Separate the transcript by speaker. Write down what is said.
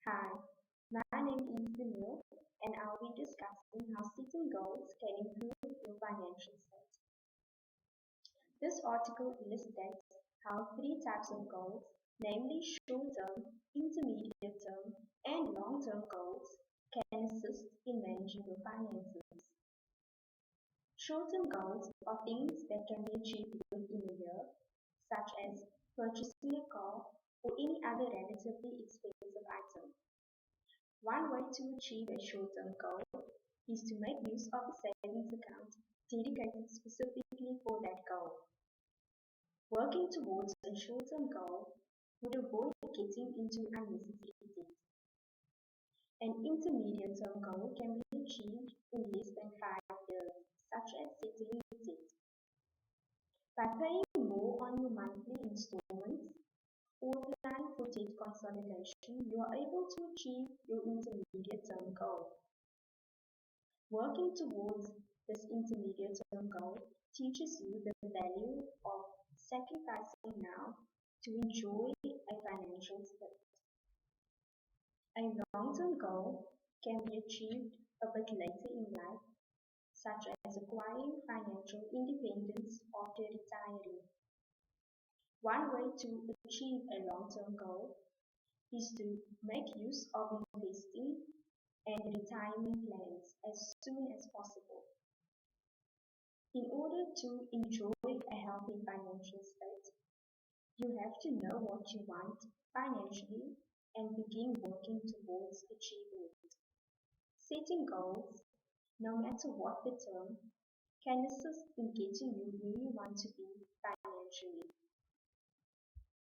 Speaker 1: Hi, my name is Emil, and I'll be discussing how setting goals can improve your financial state. This article illustrates how three types of goals, namely short-term, intermediate-term, and long-term goals, can assist in managing your finances. Short-term goals are things that can be achieved within a year, such as purchasing a car or any other relatively expensive item. One way to achieve a short-term goal is to make use of a savings account dedicated specifically for that goal. Working towards a short-term goal would avoid getting into unnecessary debt. An intermediate-term goal can be achieved in less than 5 years, such as settling debt. By paying more on your monthly installments or plan for debt consolidation, you are able to achieve your intermediate-term goal. Working towards this intermediate-term goal teaches you the value of sacrificing now to enjoy a financial state. A long-term goal can be achieved a bit later in life, such as acquiring financial independence after retiring. One way to achieve a long-term goal is to make use of investing and retirement plans as soon as possible. In order to enjoy a healthy financial state, you have to know what you want financially and begin working towards achieving it. Setting goals, no matter what the term, can assist in getting you where you want to be financially.